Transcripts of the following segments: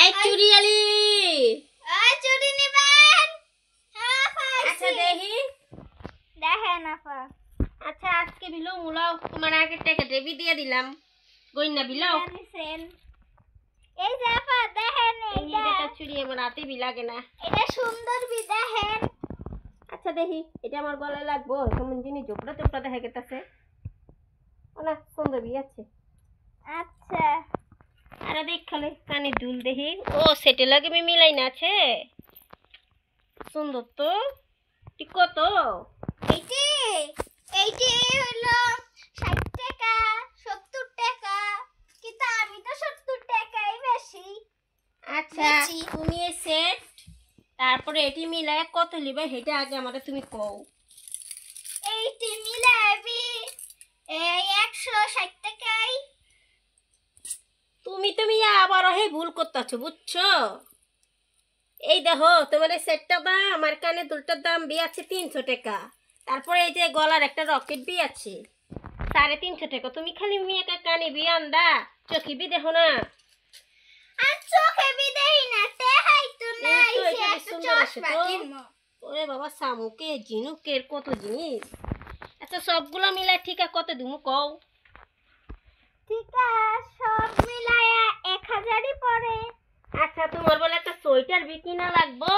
এই চুড়িয়ালি চুড়ি নিবেন? আচ্ছা দেখি দেখেন আপা। আচ্ছা আজকে বিলো মুলাও তোমার আগে টাকা দেবি দিয়ে দিলাম গইনা বিলো দিছেন। এই যে আপা দেখেন এটা চুড়ি আমার হাতে বি লাগে না। এটা সুন্দর বি দেখেন। আচ্ছা দেখি এটা আমার গলায় লাগবো কেমন জিনিস জোপড়া চোপড়া দেখা গেছে অনেক সুন্দর বি আছে। আচ্ছা আরে দেখ খালে কানে দুল দেখি ও সেটে লাগে মিলাই না আছে সুন্দর তো ঠিক কত এইটি এইটি হলো 60 টাকা 70 টাকা কিন্তু আমি তো 70 টাকাই বেশি। আচ্ছা তুমি এই সেট তারপরে এটি মিলায় কত লিবে সেটা আগে আমাকে তুমি কও। এইটি মিলাবি এই 160 টাকাই। তুমি আবার হে ভুল করতেছো বুঝছো। এই দেখো তোমার এই সেটটা দাম আমার কানে দুলটার দাম বি আছে 300 টাকা তারপরে এই যে গলার একটা রকেট বি আছে 350 টাকা তুমি খালি মেয়েটা কানে বি আন্দা চোখে বি দেখো না। আর চোখে বি দেই না দেখাই তো নাই এই তো সে এটা একটা সুন্দর আছে চশমা তো। কিনবো। ওরে বাবা শামুকে ঝিনুকের কত জিনিস। আচ্ছা সবগুলো মিলাই ঠিক আছে কত দিমু কও। ঠিক আছে সব মিলায়া 1000ই পড়ে। আচ্ছা তোমার বলে একটা সোয়েটার বিকি না লাগবো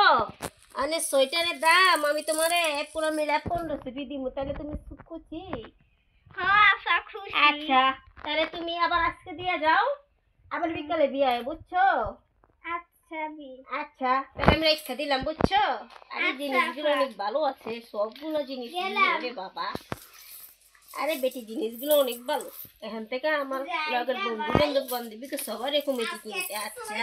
মানে সোয়েটারের দাম আমি তোমার পুরো মিলা 1500 দিমু তাহলে তুমি খুশি। হ্যাঁ আপা খুশি। আচ্ছা তাহলে তুমি আবার আজকে দিয়ে যাও আবার বিকালে বিয়ে বুঝছো। আচ্ছা বি আচ্ছা তাহলে আমি রেখে দিলাম বুঝছো। আর এই আচ্ছা, জিনিসগুলো আচ্ছা। অনেক ভালো আছে সবগুলো জিনিস গেলাম। রে বাবা আরে বেটি জিনিসগুলো অনেক ভালো এখান থেকে আমার লগের বন্ধু বান্ধব বান্ধবীকে সবার এরকম কিনতে। আচ্ছা